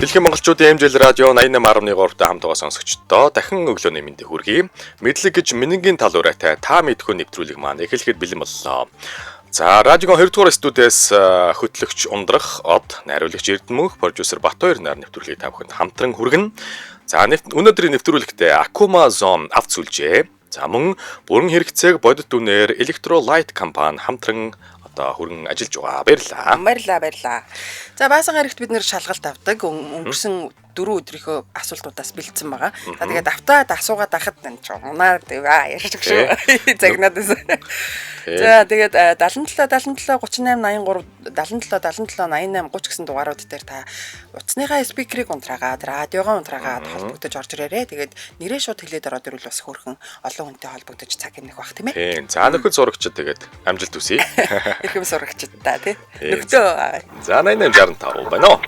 Дэлхийн монголчуудын хэмжээл радио 88.3-тай хамтгаа сонсогчдоо дахин өглөөний мэндийг хүргэе. Мэдлэг гэж минингийн талуурайтай та мэдхүү нэвтрүүлэг маань эхлэхэд бэлэн боллоо. За, радиогийн 2 дугаар студиэс хөтлөгч Ундрах, Од, найруулагч Эрдэнмөнх, продюсер Батбаяр нар нэвтрүүлгийг та бүхэнд хамтран хүргэнэ. За, өнөөдрийн нэвтрүүлэгтээ Акума Zone авц сүлжээ. За, мөн бүрэн хэрэгцээг бодит үнээр Electrolyte компани хамтран хүрэн ажиллаж байгаа. Баярлалаа. За, баасан гарагт бид нэр шалгалт авдаг. Өнгөрсөн 4 өдрийнхөө асуултуудаас бэлдсэн байгаа. За, тэгээд автаад асуугаад ахад унаар ярьж шүү. Загнадаас. За, тэгээд 77 38 83 77 88 30 гэсэн дугаарууд дээр та утасныхаа спикерийг унтраагаад, радиогоо унтраагаад холбогдож орж ирээрэй. Тэгээд нэрээ шууд хэлээд ороод ирвэл бас хөөрхөн олон хүнтэй холбогдож цаг хэмнэх бах тийм ээ. Тийм. За, нөхөд зурагчид тэгээд амжилт хүсье. Ихэм сурагчид та тий. Нөхдөө. За, 8865 байна уу?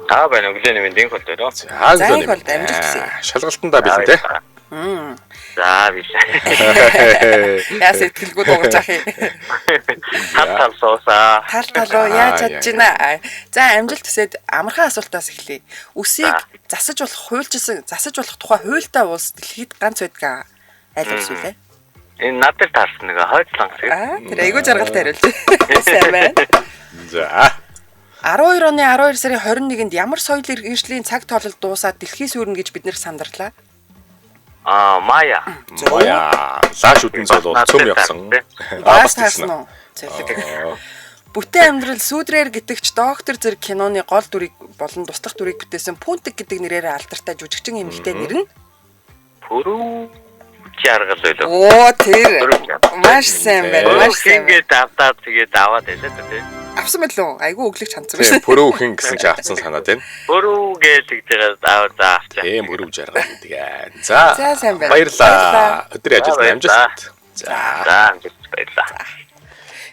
Аа байна өглөөний мэндийн хөл дээр. За, өглөөний хөл амжилт хүсье. Шалгалтандаа бэлэн тий. За бишээ. Яа сэтгэлгүй дуурж ах юм. Тал суусаа. Тал яаж чадж байна. За амжилт хүсээд амархан асуултаас эхлэе. Үсийг засаж болох тухай хуультай улс дэлхийд ганц байдаг. Аль улс вэ? Энэ надад таарсан нэг хойдлон гэсэн. Тэр айгүй жаргалтай хариулж. Сайн байна. За. 12 оны 12 сарын 21-нд ямар соёл иргэншлийн цаг тоололт дуусаад дэлхий сүрнэ гэж бид нэр сандарлаа? Мая. Лааш үдэн золоо цөм явсан. Бас таарсан уу? Зөвлөг. Бүтээн амьдрал сүүдрээр гэтэгч доктор зэрэг киноны гол дүрийг болон туслах дүрийг бүтээсэн Пүнтэг гэдэг нэрээр алдартай жүжигчин эмэгтэй нэр нь Пүрүү жаргал байлаа. Оо тэр маш сайн байна. Маш сайн. Ингээд автаад тэгээд аваад байлаа тий. Авсан мэлүү? Айгүй өглөгч хандсан байсан. Пүрүүхэн гэсэн чи авсан санаад байна. Пүрүү гэж тэгжээс аваад авчаа. Тийм пүрүү жаргал гэдэг. За. За сайн байна. Баярлалаа. Өдрийн ажилд амжилт. За амжилт баярлалаа.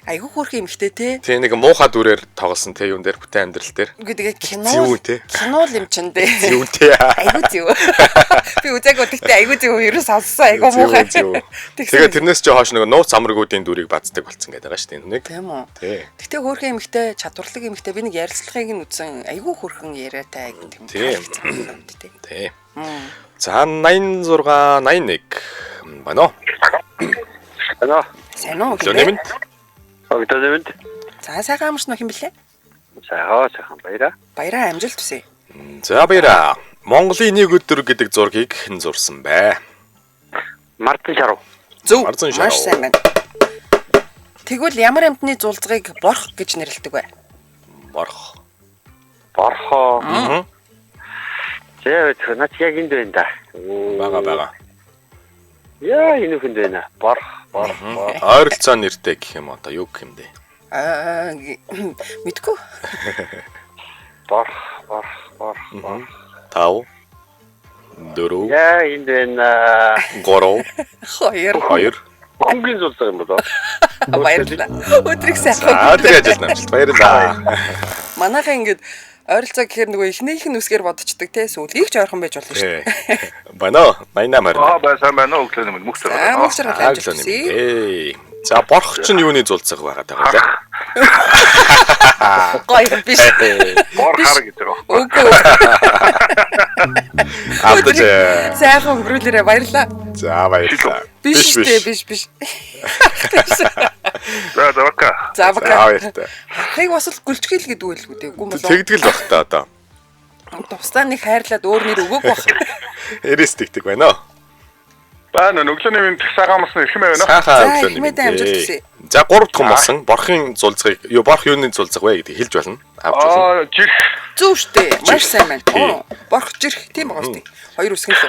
Айгүй хөөрхөн эмэгтэй тий. Тий нэг муухай дүрээр тоглосон тий юун дээр бүтээн амьдрал дээр. Үгүй тэгээ кино юм чин дээ. Зүүн тий. Айгүй зүү. Би үзээгүй тэгтээ айгүй зүү ерөөс сонссон айгүй муухай. Тэгээ тэрнээс ч хойш нэг нууц амрагуудын дүрийг бацдаг болцсон гэдэг байгаа шүү дээ нэг. Тийм үү. Тий. Тэгтээ хөөрхөн эмэгтэй чадварлаг эмэгтэй би нэг ярилцлагыг нь үзсэн айгүй хөөрхөн яриатай гэдэг юм. Тий. За 86 81 байна уу? Сайн уу? Лөнэмэнд. Өгдөөмөнд. За сайхан амарч нөх юм блэ? Сайхан баяраа. Баяраа амжилт хүсье. За баяраа. Монголын нэг өдөр гэдэг зургийг хэн зурсан бэ? Мартин Шаруу. Зөв. Мартин Шаруу. Маш сайн байна. Тэгвэл ямар амьтны зулцгийг борх гэж нэрлэдэг вэ? Борх. Борхоо. Зэвэт наач яг энд байна да. Бага. Яа энэ хүнд байна. Борх. Ойролцоо нэртэй гэх юм одоо юу гэх юм бэ? Мэдгүй. Борх. 5 4 Яа энд байна. 3 2 Хөнгөн зулцаг юм болоо. Баярлалаа. Өдрийг сайхан. өдрийн ажил намжилт баярлалаа. Манайхаа ингэж ойролцоо гэхээр нөгөө эхнийх нь үсгээр бодчихдаг те сүүлийг ч ойрхон байж болно шүү дээ. Байна уу? 88 Сайн байна уу өглөөний мэнд мөхч байна. Мөхч байна. За борх чинь юуны зулцаг байгаа даа вэ? Гой биш. Борхар гэдэг үү? Үгүй. Автаж. Сайхан өнгөрүүлээрэ баярлаа. За баярлалаа. Биш. За завка. Баярлалаа. Хийг бас л гүлчгийл гэдэг үг л үү? Гүм болоо. Тэгдэл бах та одоо. Тусдаа нэг хайрлаад өөр нэр өгөөг бах. Эрэс тэгдэг байна уу? Баана өглөөний мэнд сайхан амарсан ирхэн байна. Сайхан өглөөний. За 3 дахь болсон. Борхын зулцгийг борх юуны зулцаг вэ гэдгийг хэлж болно. Авч болно. Жирх. Зөв штэ. Маш сайн байна. Борх жирх тийм байгаа штэ. Хоёр үсгэн л.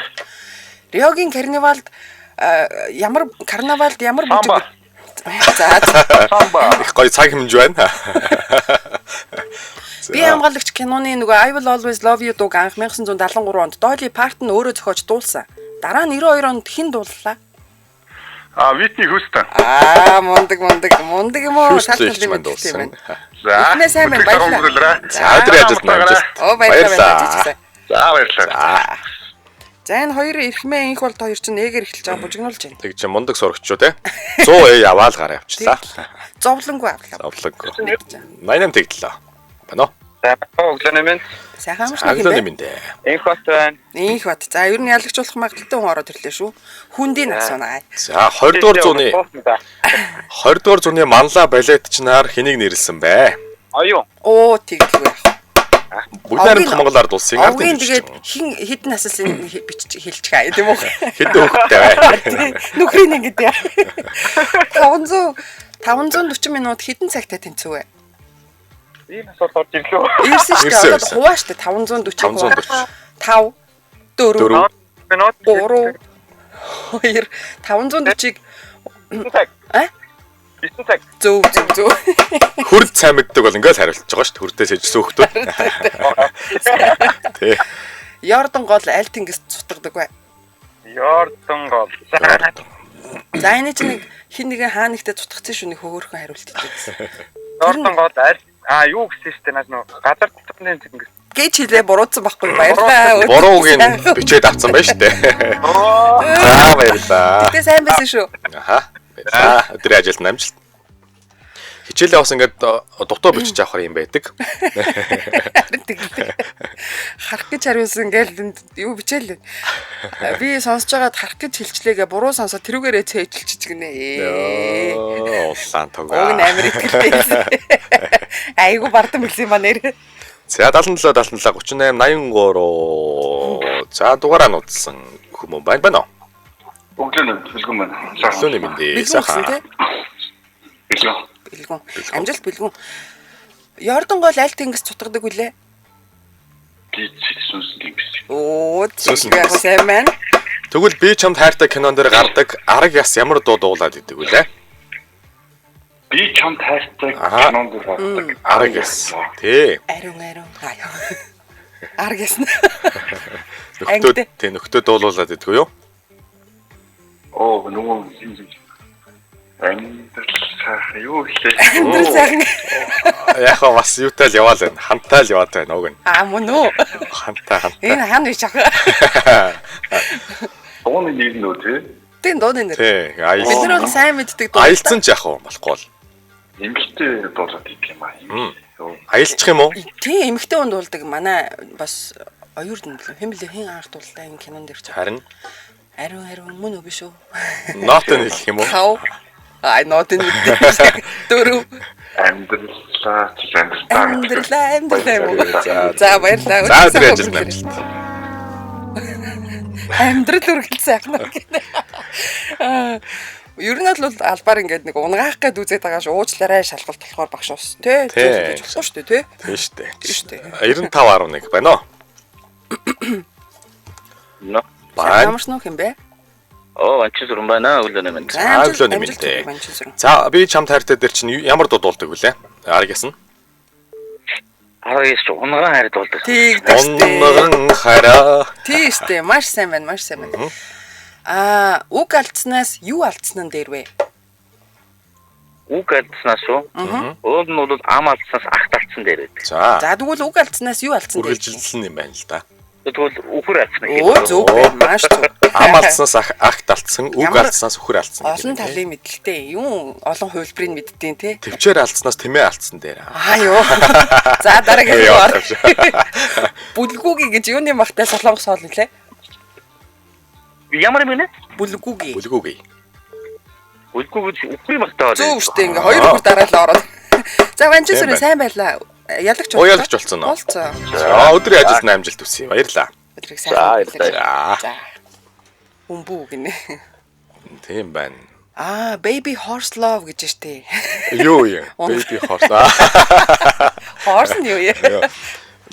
Риогийн карнавалд ямар бүжиг. За. Их гоё цаг хэмж байна. Би хамгаалагч киноны нөгөө I Will Always Love You дууг анх 1973 онд Dolly Parton өөрөө зохиож дуулсан. Дараа нь 92 онд хэн дууллаа? Whitney Houston. Мундаг юм уу? Талтал дуулсан. За. Эхнээ сайн байна баярлалаа. За өдрийн ажилд намжилт. Баярлалаа. За баярлалаа. За энэ хоёр эрхмээ инх бол хоёр чинь нэгээр эхэлж байгаа бужигнуулж байна. Тэг чи мундаг сурагчуу те. 100 аваад гараа явчлаа. Зовлонгүй авлаа. Зовлонгүй. 88 тэгдлээ. Байна уу? За өглөөний минь Сайхан амарч Аглоны юм бэ? минь дээ. инх бат байна. Инх бат. За ер нь ялагчлуулах магадaltaй хүн ороод ирлээ шүү. Хүндийн асуунаа. За 20 дугаар зууны 20 дугаар зууны манла балетчнаар хэнийг нэрлсэн бэ? Аюу. Оо тэгдэлгүй яах. Бүгд найрамд Монгол ард улсын ард Овгийн эмч. тэгээд хідэн насалсан бичиж хэлчих хаа тийм үү? Хэд хөвгтэй бай. Нүхрийн ингэдэ. 540 минут хідэн цагтаа тэнцвэ. Энэ асуулт орж ирлээ. Ирсэн шүү Ирсэн, дээ. Одоо ирсэн. хуваа шүү дээ 540 хуваа. 5 Дөрөв. 4 минут 3 2 540-ыг цаг. А? 9 цаг. зөв. Хүрд сайн мэддэг бол ингээд хариулж байгаа шүү дээ. Хүрдээс ижсэн хөхтөө. Тэ. Ярдан гол аль тэнгис цутгадаг бай. Ярдан гол. За энэ чинь нэг хин нэгэн хаа нэгтээ цутгацсан шүү нэг хөөхөн хариулт хийдэг. Ярдан гол юу гэсэн шүү дээ наас нөө газар тутмын тэнгис. Гэж хэлээ буруутсан байхгүй баярлаа. Буруугийн бичээд авсан байж шүү дээ. Аа баярлаа. Тэ сайн байсан шүү. Аха. За өдрийн ажилд амжилт. Хичээлээ бас ингээд дутуу бичиж авах юм байдаг. Харах гэж хариулсан гээл юу бичээл. Би сонсож байгаад харах гэж хэлчлээгээ буруу сонсоод тэрүүгээрээ цээжилчих гинэ. Улаан Уг тугаа. нь Америк хэлтэй. Айгу бардам хэлсэн юм ба нэр. За 77 77 38 83. За дугаараа нуудсан хүмүүс байна уу? Өглөөний бэлгүн байна. Өглөөний минь дээ. Бэлгүн тий. Бэлгүн. Бэлгүн. Амжилт бэлгүн. Ярдан гол аль тэнгис цутгадаг үлээ. Би сүнс юм биш. Оо Сүнс тийм яг сайн байна. Тэгвэл би чамд хайртай кинон дээр гардаг арга яс ямар дуу дуулаад идэг вүлээ? Би чамд хайртай Аа. кинонд гардаг. Арга яс. Тий. Ариун. Аргасна. Нөхдөө тий нөхдөө дуулуулад идэггүй юу? Оо нөгөө юм. Амьдрал юу хэлээ? Амьдрал сайхан. Яг хаа бас юутай л яваал байна. Хантай л яваад байна уг нь. Мөн үү. Хантай. Энэ хаана биш ах. Дууны нэр нь үү те? Тэн дууны нэр. Тий. Бид нар бол сайн мэддэг дуу. Аялцсан ч яах вэ? Болохгүй бол. Эмгтэй дуулаад идэх юм аа. Аялчих юм уу? Тийм эмхтэй хүн дуулдаг. Манай бас оюурд нь хэн анх дуултаа энэ кинон дээр ч. Харин Ариун мөн үү биш үү? нот нь хэлэх юм уу? Хав. Нот нь мэдээ. Дөрөв. Амьдралаа Амьдралаа юм уу? За баярлалаа. За өдрийн ажилд амжилт. Амьдрал үргэлжлэн ахна гэнэ. Ер нь бол албаар ингээд нэг унгаах гээд үзээд байгаа шүү. Уучлаарай шалгалт болохоор багш ус. Тэ? Тэгж болохгүй шүү дээ, тэ? Тийм шүү дээ. Тийм шүү дээ. 95.1 байна уу? Но. Байн. Ямарч нөх юм бэ? Анчи зүрэн байна өглөөний минь. Өглөөний минь дээ. За би чамд хайртай дээр чинь ямар дуу дуулдаг вүлээ? Арга ясна. Арга яс унган хайр дуулдаг. Унган хараа. Тийм шүү дээ. Маш сайн байна, маш сайн байна. Уг алдснаас юу алдсан нь дээр вэ? Үг алдснаас уу? Уул нь бол ам алдснаас агт алдсан дээр байдаг. За. За тэгвэл уг алдснаас юу алдсан дээр? Үргэлжилсэн юм байна л да. Тэгвэл үхэр алдсан. Оо зөв байна, маш зөв. Ам алдснаас агт алдсан, үг алдснаас үхэр алдсан. Олон талын мэдлэлтэй. Юу олон хувилбарыг мэддэйн те. Төвчээр алдснаас тэмээ алдсан дээр. Юу. За дараагийн дугаар. Бүлгүүги гэж юуны магтай солонгос хоол нэлээ? Ямар юм бэ? Бүлгүүги. Бүлгүүгээ. Үлгүүг үхрийн магтаа. Зөв штэ ингээ хоёр бүр дараалал ороод. За ванчин сүрэ сайн байлаа. Ялагч Оо ялагч болсон уу? Болцоо. За өдрийн ажилд амжилт хүсье. Баярлаа. Өдрийг сайн. За. Humбүү гинэ. Тийм байна. Baby horse love гэж штэ. Юу юм? Baby horse. Horse нь юу юм?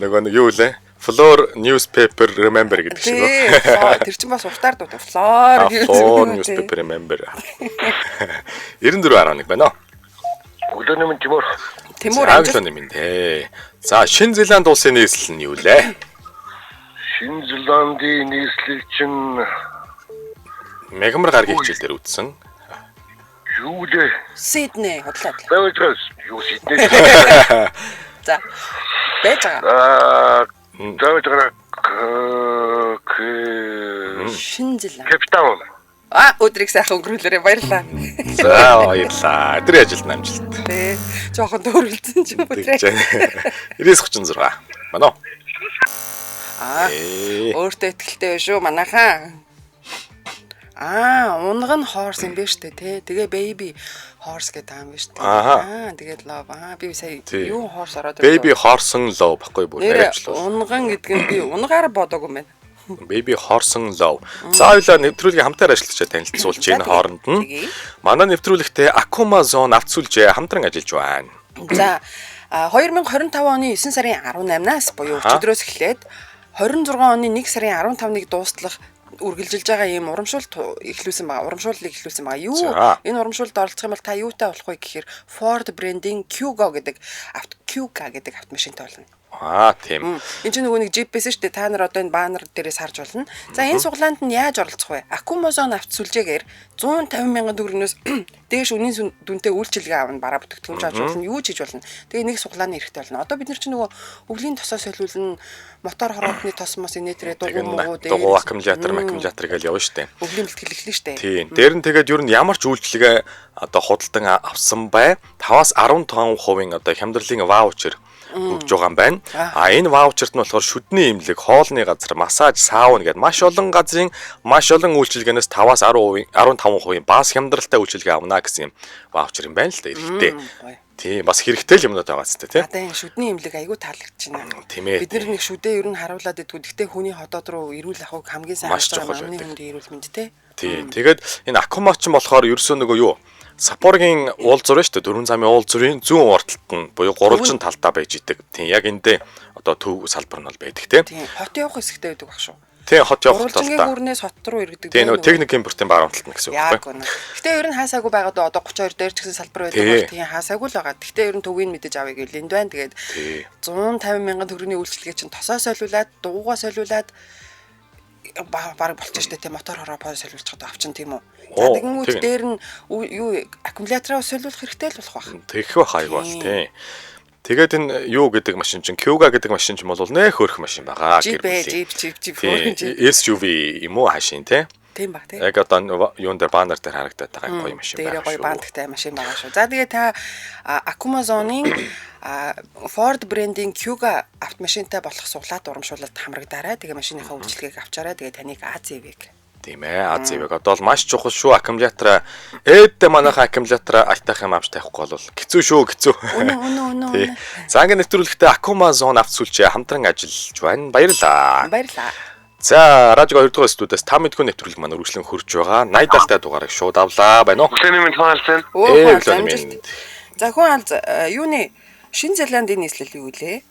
Нөгөө нэг юу лээ? Floor newspaper remember гэдэг шиг үү? Тэр чинь бас уртаар дуу. Floor newspaper remember. 94.1 байна уу? Өглөөний минь Тимур. Тимур амжилт юм дээ. За Шинэ Зеланд улсын нийслэл нь юу лээ? Шинэ Зеландын нийслэл чинь Мегамар гаргийн хичээл дээр үтсэн. юу лээ? Сидней худлаад. Бэвэдрээс юу Сидней. За. Бэж байгаа. Бэвэдрээ Шинэ Зеланд. Кейптаун. Өдрийг сайхан өнгөрүүлээрэй баярлалаа. За баярлаа. Өдрийн ажилд амжилт. Тэ. Жохон дөөрөлдсөн ч юм уу те. 9036. Манай. Өөртөө ихтэй биш үү манайхан. Унга нь horse юм биш үү те. Тэгээ baby horse гэдэг юм биш үү. Тэгээд love. Би сая юу horse ороод Baby horse love баггүй бүр нэрчлээ. Унган гэдэг нь би унгаар бодоогүй юм байна. Baby horse love. За хоёлаа нэвтрүүлгийн хамтаар ажиллаж танилцуулж энэ хооронд нь манай нэвтрүүлэгтээ Akuma Zone авц сүлжээ хамтран ажиллаж байна. За 2025 оны 9 сарын 18-наас буюу өчигдрөөс эхлээд 26 оны 1 сарын 15-ыг дуусталах үргэлжилж байгаа ийм урамшуулт эхлүүлсэн байгаа. Урамшууллыг эхлүүлсэн байгаа. Юу? Энэ урамшуулд оролцох юм бол та юутай болох вэ гэхээр Ford branding Kuga гэдэг автомашинтай болно. Тийм. Энд чинь нөгөө нэг Jeep байсан шүү дээ. Та нар одоо энэ баннер дээрээс харж болно. За энэ суглаанд нь яаж оролцох вэ? Akuma Zone авц сүлжээгээр 150 мянган төгрөгнөөс дээш үнийн дүнтэй үйлчилгээ аавна бараа бүтээгдэхүүн авч болно. Юу ч хийж болно. Тэгээ нэг суглааны эрэхтэй болно. Одоо бид нар чинь нөгөө өвлийн тосоо солиулна, мотор хороодны тос мос инээтрээ дугуй аккумулятор гэж явна шүү дээ. Өвлийн бэлтгэл эхлэн шүү дээ. Тийм. Дээр нь тэгээд ер нь ямар ч үйлчилгээ одоо худалдан авсан бай 5-аас 15% одоо хямдралын ваучер өгж байгаа юм байна. Энэ ваучерт нь болохоор шүдний имлэг, хоолны газар, массаж, сауна гэдэг маш олон газрын маш олон үйлчилгээнээс 5-аас 10%, 15% бас хямдралтай үйлчилгээ авна гэсэн юм ваучер юм байна л да эрэгтэй. Тийм бас хэрэгтэй л юмнууд байгаа ч тийм. Одоо энэ шүдний имлэг айгүй таалагдж байна. Тийм ээ. Бид нар нэг шүдээ ер нь харуулад идэггүй. Гэхдээ хүний ходоод руу ирүүл ахыг хамгийн сайн хийж байгаа юмны хүнд ирүүл мэд те. Тийм. Тэгээд энэ Akuma ч болохоор ерөөсөө нөгөө юу Саппорогийн уул зур шүү дээ. Дөрвөн замын уул зургийн зүүн урталт нь буюу гурвалжин талдаа байж идэг. Тийм яг эндээ одоо төв салбар нь бол байдаг тийм. Тийм. Хот явах хэсэгтэй байдаг баг шүү. Тийм хот явах талдаа. Гурвалжингийн гүрнээс хот руу иргэдэг. Тийм нөгөө техник импортын баруун талд нь гэсэн үг байхгүй. Гэтэ ер нь хаасаагүй байгаад одоо 32 дээр ч гэсэн салбар байдаг бол тийм хаасаагүй л байгаа. Гэтэ ер нь төвийг мэдэж авъя гэвэл энд байна. Тэгээд 150 мянган төгрөгийн үйлчлэгээ чинь тосоо солиулаад, дугуйгаа солиулаад баг болчих штэ тийм мотор хороо солиулж чаддаг авчин тийм үү. За тэгэнгүүт дээр нь юу аккумулятороо солиулах хэрэгтэй л болох байх. Тэгэх байх айг бол тийм. Тэгээд энэ юу гэдэг машин чинь Kuga гэдэг машин чинь бол нэх хөрх машин байгаа. Jeep SUV юм уу хашийн тийм. Тийм баг тийм. Яг одоо юун дээр баннер дээр харагдаад байгаа гоё машин Дээр байна. гоё бандтай машин байгаа шүү. За тэгээ та Akuma Zone-ийн Ford branding Kuga автомашинтай болох суглаад урамшуулалт хамрагдаарай. Тэгээ машиныхаа үйлчилгээг авчаарай. Тэгээ таныг AZV-г. Тийм ээ. AZV-г одоо бол маш чухал шүү. Аккумулятор ээдтэй манайхаа аккумулятор айтах юм авч тавихгүй бол хэцүү шүү, хэцүү. Үнэ. За ингээд нэвтрүүлэхдээ Akuma Zone авц сүлжээ хамтран ажиллаж байна. Баярлалаа. Баярлалаа. За, радио 2 дугаар студиэс та мэдгүй нэвтрүүлэг маань үргэлжлэн хурж байгаа. 80 талтай дугаарыг шууд авлаа байна уу? Өглөөний мэнд хаалцсан. Амжилт. За хүн алз юуны Шинэ Зеландын нийслэл юу лээ?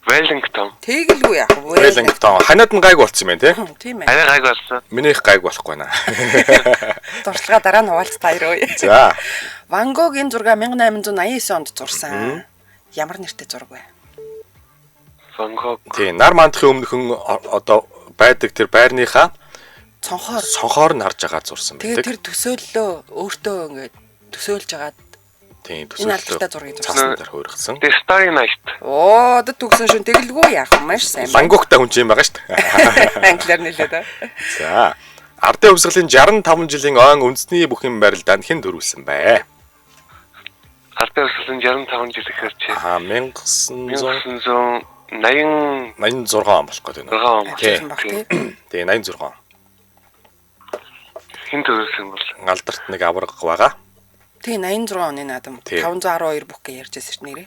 Wellington. Тэгэлгүй яах вэ? Wellington. Ханаад нь гайг болцсон юм байна тийм ээ. Арай гайг болсон. Минийх гайг болохгүй наа. Дурталгаа дараа нь хуваалц таарөө. За. Ван Гогийн зураг 1889 онд зурсан. Ямар нэртэй зураг вэ? Ван Гог. Тийм, нар мандахын өмнөхөн одоо байдаг тэр байрныхаа цонхоор нь харж байгаа зурсан байдаг. Тэгээ тэр төсөөллөө өөртөө ингээд төсөөлж агаад тийм энэ алдартай зургийг зурсан дээр хуургасан. The Starry Night. Оо, дэ түгсэн шин тэгэлгүй яах юм маш сайн. Лангуктай хүн юм байгаа шүү дээ. Англиар нэлээд. За. Ардын хувьсгалын 65 жилийн ойн үндэсний бүхэн барилдаанд хэн төрүүлсэн бэ? Ардын хувьсгалын 65 жил гэхээр чи 1986 он болох гэдэг нь. Тийм 86 он. Хэн төрүүлсэн бол Алдарт нэг авраг байгаа. Тийм 86 оны наадам 512 бүх гэж ярьжсэн шүү нэрээ.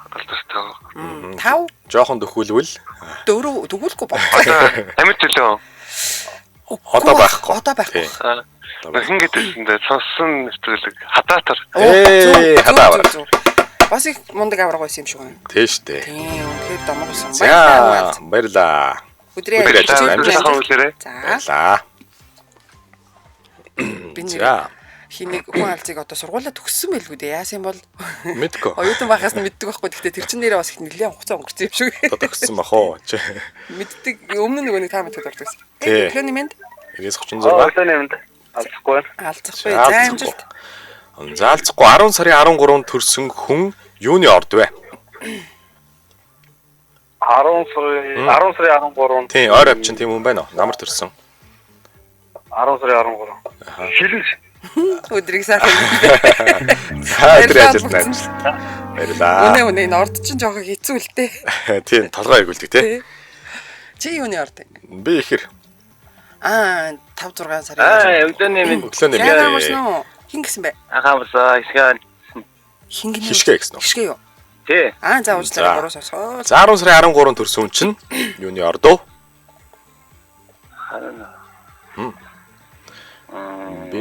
Алдарт 5 жоохон төхүүлвэл 4 төгүүлэхгүй байна. Амьд төлөө. Одоо байхгүй. Одоо байхгүй. Хин гэдэгсэндээ сонссон нэвтрүүлэг хадаатар. Хадаа. Бас их мундаг авраг байсан юм шиг байна. Тийм шүү дээ. Тийм үнэхээр домог болсон. Баярлаа. Өдрийн амжилт. За. Би нэр хинийг хүн алзыг одоо сургуулаа төгссөн байлгүй дээ. Яасан бол мэдгүй. Оюутан байхаас нь мэддэг байхгүй. Гэхдээ тэр чин нэрээ бас их нэлээд хугацаа өнгөрсөн юм шиг. Одоо төгссөн бах уу? Мэддэг. Өмнө нөгөө нэг та мэддэг ордог гэсэн. Өглөөний мэнд. 936. Өглөөний мэнд. Алцахгүй. Алцахгүй. За амжилт. Заалцахгүй 10 сарын 13-нд төрсөн хүн юуны орд вэ? 10 сарын 13-нд. Тийм, ойр авчин тийм хүн байна уу? Намар төрсөн. сарын 13. Шилэн. Өдрийг сайхан. Өдрийн ажилд найз. Баярлаа. Үнэ энэ орд чинь жоохон хэцүү л дээ. Тийм толгой эргүүлдэг тий. Чи юуны орд? Би ихэр. 5 6 сарын. өглөөний минь Өглөөний Яагаад минь. мөрсөн үү? Хин гэсэн бэ? ахаамсаа ихсэн. Хин гинэ. Хишгэ гэсэн үү? Хишгэ юу? Тий. За уучлаарай 3 сонсоо. За 10 сарын 13 төрсөн чинь юуны орд уу? Би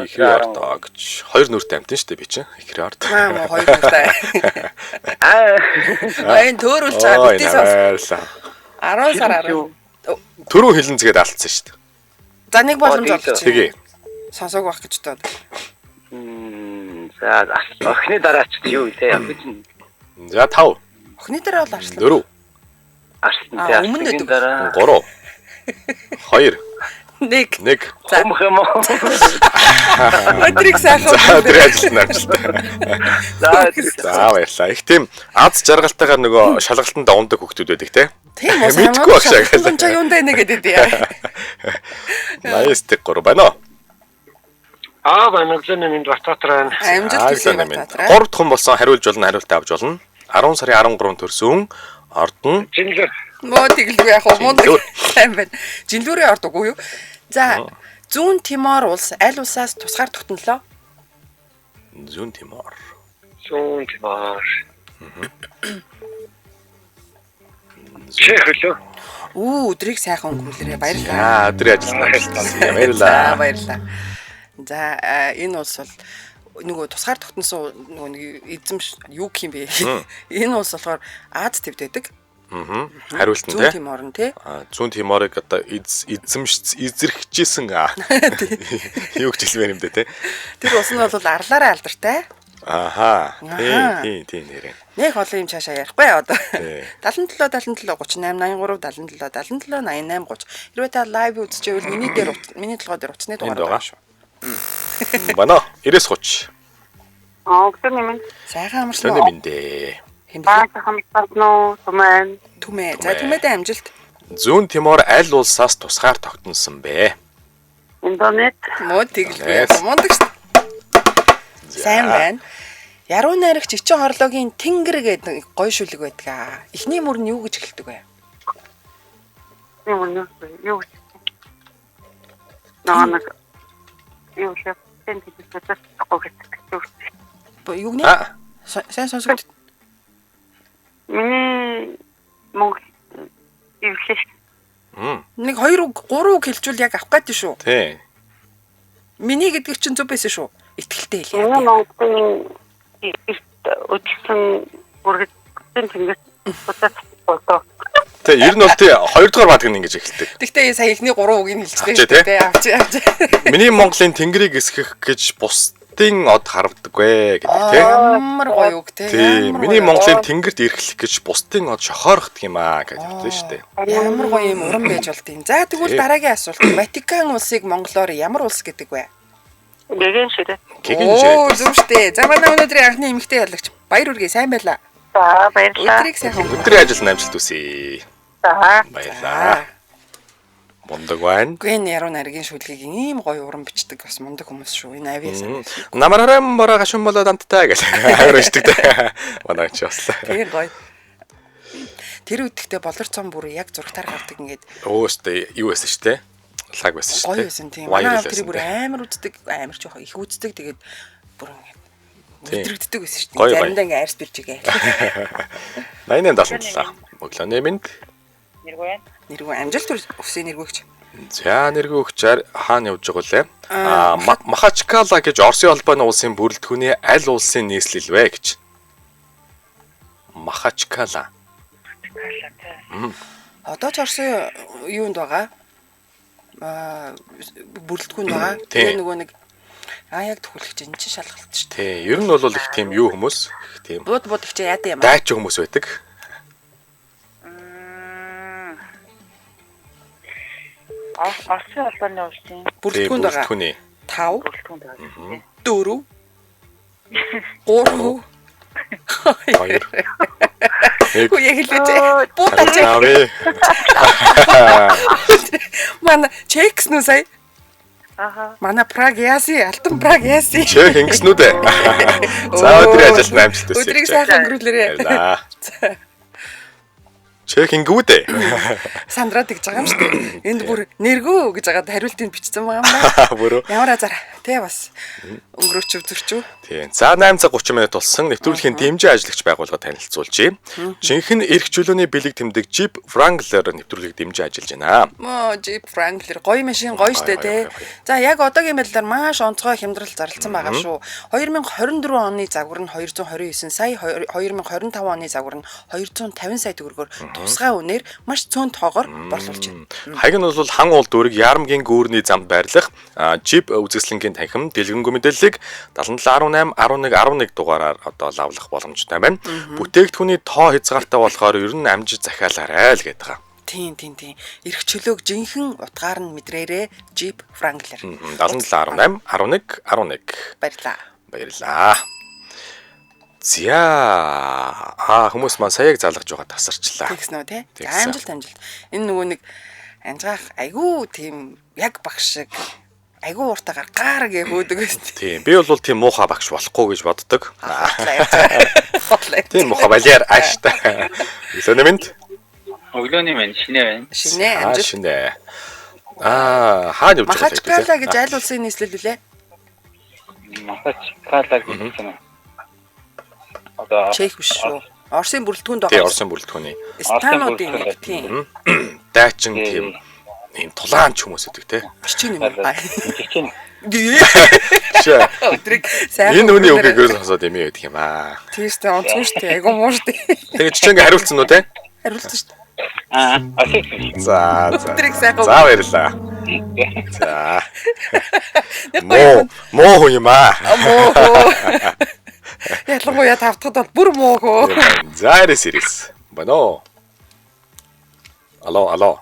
ихэр орд гэж. Хоёр нүртэй амтэн шүү дээ би чинь. Ихэр орд. Маа хоёр нүртэй. Энэ төөрүүлж байгаа битээ сонс. Баярлаа. 10 сар 10. Төрөө хилэнцгээд алдсан шүү дээ. За нэг боломж олгоч. Тэгээ. Сонсоог байх гэж бодоод. За охины дараач юу те яг чинь За 5. Охины дараа бол арслан. 4. арсан Аа, те өмнө өдөг. дараа 3. 2. Нэг. 1. За хомх юм уу? өдрийг сайхан. За өдрийн ажилд намжтай. За За баярлаа. Их тийм аз жаргалтайгаар нөгөө шалгалтанд ундаг хүмүүс байдаг те. Тийм үү? Мэдгүй багшаа гэл. Гэнэ юундаа нэ гэдэг яа. 83 байна уу? Байна өглөөний минь Батбаатар байна. Амжилт хүсье бататраа. 3 дахь хүн болсон хариулж болно, хариултаа авч болно. 10 сарын 13 төрсөн орд нь Жинлэр. Мөө тэгэлгүй яг мундаг сайн байна. Жинлүүрийн орд үгүй юу? За Зүүн Тимор улс аль улсаас тусгаар тогтнолоо? Зүүн Тимор. Зүүн Тимор. Чех лөө. Өдрийг сайхан өнгөрүүлээрэ баярлалаа. Өдрийн ажилд намжтай. За Баярлаа. баярлалаа. За энэ улс бол нөгөө тусгаар тогтносон нөгөө нэг эзэмш юу гэх юм бэ? Энэ улс болохоор Аз төвд байдаг. Хариулт нь Зүүн те. Тимор нь тий. Зүүн Тиморыг одоо эзэрхжсэн юу гэж хэлмээр юм бэ те. Тэр улс нь бол арлаараа алдартай. Аха. Тийм нэрээ. Нэг олон юм цаашаа ярихгүй одоо. Тий. 77 38 83 77 88 30. Хэрвээ та лайв үзчихвэл миний толгой дээр утасны дугаар байгаа шүү. Бана 90-30. Өглөөний минь Сайхан Өглөөний амарсан уу? минь. баахан батнуу туман Түмээ. За түмээдээ амжилт. Зүүн Тимор аль улсаас тусгаар тогтносон бэ? Индонез Мөө тэгэлгүй. Мундаг шүү. Сайн байна. Яруу найрагч Ичин хорлоогийн тэнгэр гэдэг гоё шүлэг байдаг. Эхний мөр нь юу гэж эхэлдэг вэ? юу нэг юу шиг тэнцэж Юу гэнэ? Сайн сонсогд. миний Монгол ивлэш Нэг 2 3 хэлжүүл яг авах гэдэг шүү. Тий. Миний гэдэг чинь зөв байсан шүү. Итгэлтэй хэлээ. энэ Монголын өчсөн бүргэдэн тэнгис бодоо Тий, ер нь бол тий 2 дугаар бадаг нь ингэж эхэлдэг. Тэгтээ сая эхний 3 үгийг хэлчихлээ Авчи, шүү дээ. Авч. Миний Монголын тэнгэрийг эсгэх гэж бусдын од харагдаггүй гэдэг тий. Ямар гоё үг те. Тий, миний Монголын тэнгэрт ирэхлэх гэж бусдын од шохоорох юм аа гэж хэлсэн шүү дээ. Ямар гоё юм уран байж болт юм. За тэгвэл дараагийн асуулт. Ватикан улсыг монголоор ямар улс гэдэг вэ? гэгэн ширээ Гэгэн Оо жирээ. зөв штэ. За манай өнөөдрийн анхны эмэгтэй ялагч баяр үргээ сайн байла. за баярлалаа Өдрийг сайхан өнгөрөөрэй. Өдрийн ажил амжилт хүсье. за Баярлаа. Мундаг байна. Гэн яруу наргийн шүлгийг ийм гоё уран бичдэг бас мундаг хүмүүс шүү. Энэ авиасан. Намараа бараа гашуун болоод амттай гэж авирчдаг те. Манай ч бас. Тэгээ гоё. Тэр үедээ болорцон бүр яг зургатаар гардаг ингээд Өөстөө юу байсан шүү дээ. Лаг байсан шүү гоё дээ. байсан тийм. Манай тэр бүр амар үздэг, амар жоох их үздэг тэгээд бүр ингээд мэдрэгддэг байсан шүү дээ. Заримдаа ингээд арьс бирж игээ. 8877. Өглөөний минь. Нэргүй амжилт өсөө нэргүйч. За нэргүй өгчээр хаана явж байгаа лээ? Махачкала гэж Оросын холбооны улсын бүрэлдэхүүний аль улсын нийслэл вэ гэж. Махачкала. Одоо ч Орсын юунд байгаа? Бүрэлдэхүүнд байгаа. Тийм. Тэгээ нөгөө нэг яг төхөөлөгч энэ чинь шалгалт шүү дээ. Тий, ер нь бол их тийм юу хүмүүс, их тийм Бууд их чи яадаг юм аа. дайч хүмүүс байдаг. Орсын холбооны улсын Бүрэлдэхүүнд байгаа. Бүрэлдэхүүний 5 бүрэлдэхүүнд байгаа. 4 3 2 Хөө яг хэлвэ. Буудаач. Авээ. Манай чекс нүү сая. Аха. Манай Праг яаси, алтан Праг яаси. Чех ингэснүүд ээ. За өдрийн ажилд амжилт хүсье. Өдрийг сайхан өнгөрүүлээрэй. За. Чех ингэвүүд ээ. Сандраад гэж байгаа юм шүү дээ. Энд бүр нэргүү гэж хагаад хариултыг бичсэн байгаа юм байна. Бүрөө. Ямар азар. Тэ бас өнгөрөөч өвзөрчүү. Тийм. За 8 цаг 30 минут болсон нэвтрүүлгийн дэмжээ ажиллагч байгууллага танилцуулжээ. Жинхэнэ эрх чөлөөний бэлэг тэмдэг Jeep Wrangler нэвтрүүлгийг дэмжиж ажиллаж байна. Мөө Jeep Wrangler гоё машин гоё штэ тэ. За яг одоогийн байдлаар маш онцгой хямдрал зарлцсан байгаа шүү. 2024 оны загвар нь 229 сая, 2025 оны загвар нь 250 сая төгрөгөөр тусгай үнээр маш цөөн тоогоор борлуулж байна. Хаяг нь бол хан уул дүүрэг Ярамгийн гүүрний замд байрлах Jeep үзэсгэлэнгийн танхим дэлгэнгүй мэдээллийг 7718 11 дугаараар одоо лавлах боломжтой байна. Бүтээгдэхүүний тоо хязгаартай болохоор ер нь амжиж захиалаарай л гэдэг байгаа. Тийм. Эрх чөлөөг жинхэнэ утгаар нь мэдрээрээ Jeep Wrangler. 7718 11 Баярлаа. За хүмүүс маань саяг залгаж байгаа тасарчлаа. Тэгсэн үү те? Тэгсэн. Амжилт. Энэ нөгөө нэг анжгаах айгүй тийм яг багш шиг айгүй уртагаар гар гээ хөөдөг өст. Тийм. Би бол тийм муухай багш болохгүй гэж боддог. Хотлаа. Тийм муухай балиар ааштай. Өглөөний мэнд. Өглөөний минь шинэ байна. Шинэ амжилт. Шинэ. Хаана явж байгаа Махачкала гэж аль улсын нийслэл вүлээ? Махачкала гэсэн. Одоо Чех биш шүү. Оросын бүрэлдэхүүнд Тийм байгаа. Оросын бүрэлдэхүүний Стануудын нэг тийм. дайчин тийм ийм тулаанч хүмүүс гэдэг те. Бичиг юм аа. чинь Өдрийг сайхан. Энэ хүний үгийг ерөөс хасаад юм яа гэх юм аа. Тийштэй онцгой штэ. Айгүй муу штэ. Тэгээ чичээнгээ хариулсан уу те? Хариулсан штэ. За. Өдрийг сайхан. За баярлаа. За. Муу хүн юм аа. Муу. Ялангуяа тавтахад бол бүр муугүй. За ирээс. Бано. Алло.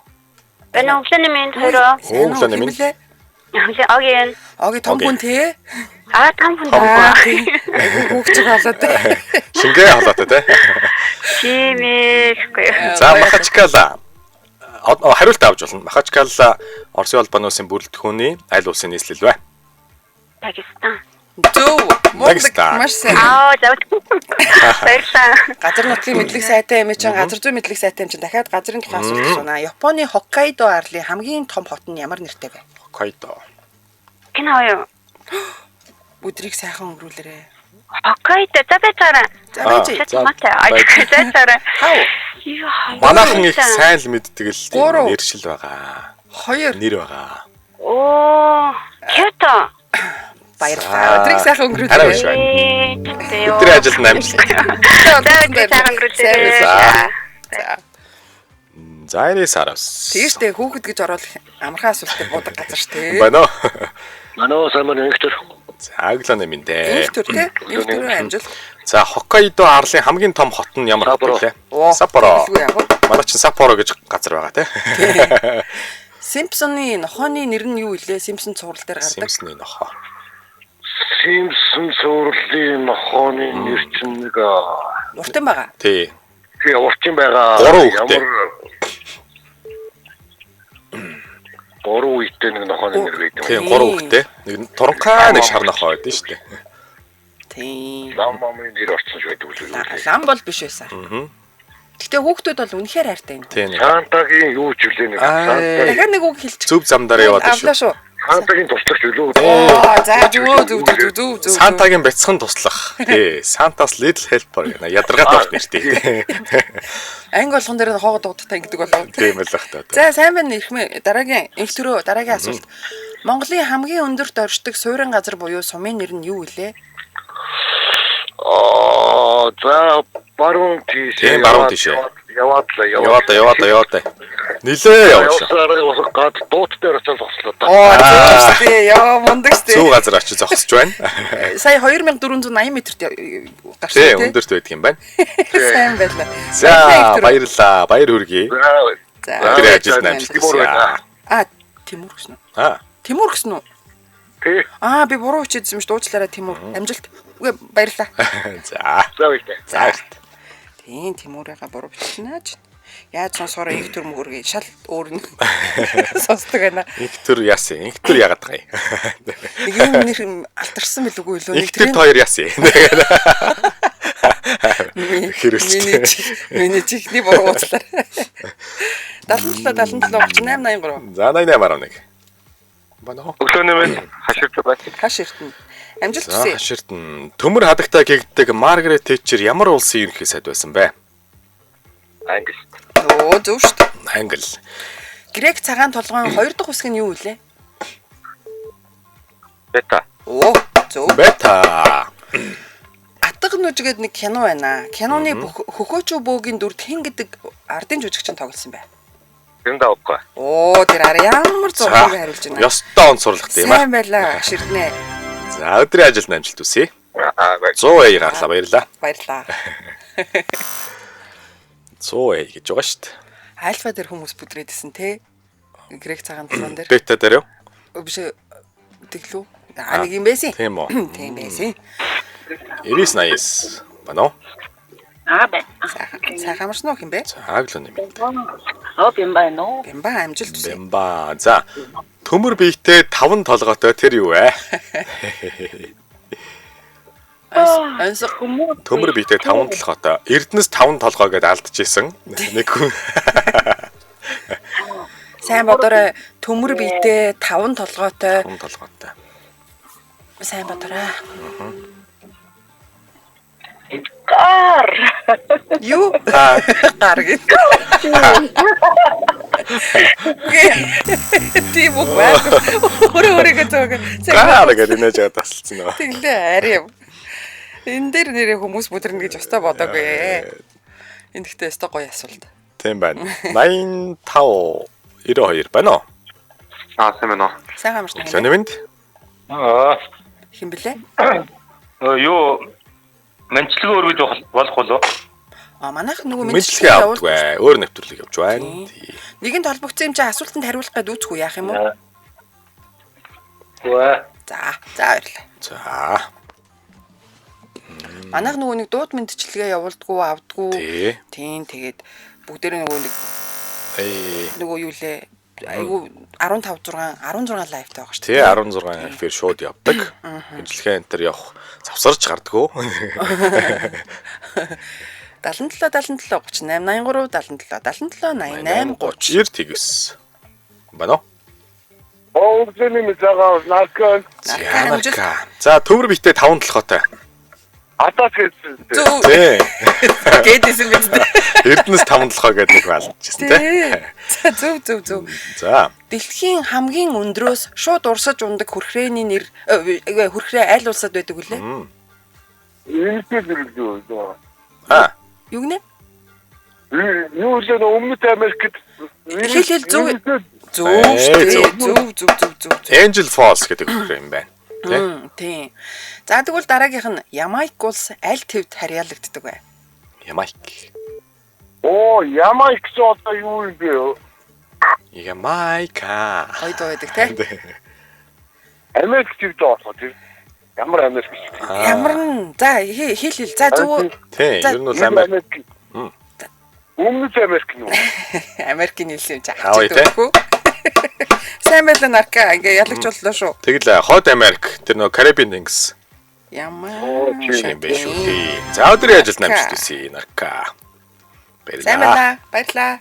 Бэнэ өглөөний минь хоёроо. Өглөөний минь. Огийн. Оги том хүн те. Том хүн. Айгүй хөөгчөг болоод. Шингээ халаатай те. Чимээхгүй. За Махачкала. Хариулт авч болно. Махачкала Оросын улбаны улсын бүрэлдэхүүний аль улсын нийслэл вэ? Пакистан. Зөв. Пакистан. Маш сайн. Зав. Баярлалаа. Газар нутгийн мэдлэг сайтай юм чинь газар зүй мэдлэг сайтай юм чинь дахиад газрын тухай асуулт асууна. Японы Хоккайдо арлын хамгийн том хот нь ямар нэртэй вэ? Хоккайдо. Кино. Өдрийг сайхан өнгөрүүлээрэй. Хоккайдо забацаараа. За байж. Забацаараа. Хав. Манайхан их сайн л мэддэг л Гурав. нэршил байгаа. 2. Нэр байгаа. Оо. Кёто. Баярлалаа. Өдрийг сайхан Арай өнгөрүүлээрэй. биш байна. Өдрийн ажилд амжилт. За ирээс араас. Тийштэй хүүхэд гэж ороод амархан асуултыг буудаг газар штэ. Бано. Манайс амар инхтер. За өглөөний минь дээ. Их төр те. Их төр амжилт. За Хоккайдо арлын хамгийн том хот нь ямар хот вэ? Саппоро. Манай чинь Саппоро гэж газар байгаа те. Симпсоны нохооны нэр нь юу илээ? Симпсон цуврал дээр гардаг. Симпсоны нохоо. Симпсон цувралын нохооны нэр чинь нэг Уртан байгаа. Тий. тий урчин байгаа. Гурван хүүхэдтэй. Боруу үйтэй нэг нохооны нэр байдаг. Тий, 3 хүүхэдтэй. Нэг туранхай нэг шар нохоо байдсан шүү дээ. Тийм. Ламмын нэр орсон ч байдаг үлээ. Лам бол биш байсан. Гэтэ хүүхдүүд бол үнэхээр хайртай юм. Тий. Сантагийн юу ч үлээ нэг. Дахиад нэг үг хэлчих. Зөв замдаар яваад Авлаа шүү. шүү. Сантагийн туслагч үлээ. За зүг. Сантагийн бяцхан туслах. Тий. Сантас Little Helper гэнэ. Ядаргаад байна нэртэй. Анги болгон дээр хоогод дуудахтай ингэдэг болов. Тийм л бах та. За сайн байна ирхмээ. Дараагийн инх төрөө дараагийн асуулт. Монголын хамгийн өндөрт оршдог суурин газар буюу сумын нэр нь юу вэ? За баруун тийш. Тийм баруун тийш. Яваад. Нилээ явж. Явсараа гад дуут дээр очиж зогслоо та. Оо зөв яа мундаг штэ. Зүү газар очиж зогсож байна. Сая 2480 м-т гарсан Тий, тий. өндөрт байдаг юм байна. Сайн байлаа. За баярлаа. Баяр хүргэе. За. Өдрийн ажилд амжилт хүсье. Тимур гэсэн үү? Тимур гэсэн үү? Тий. Би буруу хүчээдсэн юм ш дуучлаарай Тимур. Амжилт. Үгүй баярлаа. За. За баярлалаа. За. Тийм Тимурыгаа буруу бичсэн аа. Яаж сонсохоор их төр мөргөө шал өөр нь сонсдог байна. Инхтэр яасан. Инхтэр яагаад байгаа юм? Нэг юм нэр алтарсан билүүгүй лөө Инхтэр хоёр яасан. Хэрэгэлж. Миний чихний бурууцлаа. 77 38 83. За 88.1. Бано. Өглөөний минь хаширч байна. Хаш иртэн. Амжилт За хүсье. хаширтан төмөр хадагтай гэгдэг Маргарет Тэтчер ямар улсын ерөнхий сайд байсан бэ? Англи. Оо зөв шүү дээ. Англи. Грек цагаан толгойн 2 дахь үсэг нь юу вэ? Бета. Оо зөв. Бета. Атга нүжгээд нэг кино байна. Киноны хөхөөчөө бөөгийн дүрд хэн гэдэг ардын жүжигчин тоглосон бэ? Гэнда уухгүй. Оо тэр арай ямар зургийг хариулж байна. Ёстой он сурлах юм аа. Сайн байлаа ширднэ. За өдрийн ажилд амжилт хүсье. Аа 100 гарлаа баярлаа. Баярлаа. 100 гэж байгаа шүү дээ. Альфа дээр хүмүүс бүдрээдсэн те. Грек цагаан толгойн дээр. Бета дээр юу? Биш тэглүү. Нэг юм байсан. Тийм үү. Тийм байсан. 99 бано. Бай. Сайхан амарсан уу юм бэ? За аглоны минь. Байна уу? Бямба амжилт хүсье. Бэмба. За төмөр биетэй 5 толгойтой тэр юу вэ? Ансах Төмөр биетэй 5 толгойтой. Эрдэнэс 5 толгой гэдээ алдчихсэн. Нэг хүн. сайн бодорой. Төмөр биетэй 5 толгойтой. 5 толгойтой. Сайн бодорой. Гар. Юу? Гар гэж. Тийм үү? Өөрөө зөг. Гар гэдэг нэж тасалсан нөө. Тэглээ ари юм. Энэ дээр нэрээ хүмүүс бүдэрнэ гэж өстой бодоогүй. Энэ гэхдээ өстой гоё асуулт. Тийм байна. 85 92 байна уу? сайн байна уу? Сайн амарсан. Өглөөний минь. Хин блэ? Юу мэнчлэг өөр гэж болох болов? Манайх нөгөө Мэдлэгээ авдаггүй. Өөр нэвтрүүлэг явж байна. Нэгэнд холбогдсон юм чи асуултанд хариулах гээд үүсэхгүй яах юм уу? Үгүй. За баярлалаа. За. Манайх нөгөө нэг дууд мэдчилгээ явуулдаггүй авдаггүй. Тий. Тийм тэгээд бүгдээрээ нөгөө нэг Ээ. нөгөө юу лээ айгу 15 6 16 лайвтай байгаа шүү Тий 16 эфир шууд явдаг. Мэдлэгээ энэ төр явах завсарч гардггүй. 77 77 38 83 77 88 30 90 тэгс. Бано. Өглөөний минь цагаан наркон. амжилт. За төмөр биетэй 5 толгойтой. Атас гэсэн. Зөв Тий. гэдээсэн биз дээ. Эрдэнэс 5 толгой гэдэг нэг алдчихсан тий. Зөв. За. Дэлхийн хамгийн өндрөөс шууд урсаж ундаг хүрхрээний нэр хүрхрээ аль улсад байдаг вүлээ? Ингээл зэрэггүй. А. Юу гинэ? Юу л өмнөд Америкт Хэл зөв. Зөв Ээ, шүү дээ. Зөв. Angel Falls гэдэг хүрхрээ юм байна. Тий. Тийм. За тэгвэл дараагийнх нь Ямайк улс аль твд харьяалагддаг вэ? Ямайк. Ямайк одоо юу юм бэ? Ямайка. Хоёр дуу байдаг те. Америк чиг доосоо тийм. Ямар Америк? Ямар нь за хэл. За зөв. Тий, ер нь бол Америк. Өмнөд Америк нь. Америкийн хэл юм Аа, тий. жаа. Сайн байла нарка ингээ ялагч боллоо шүү. Тэгэл хойд Америк тэр нөө Карибын тэнгис. Ямар Тийм биш үү. Тий. За өдрийн ажилд намжт үсэ нарка. сайн Баярлалаа. баярлаа.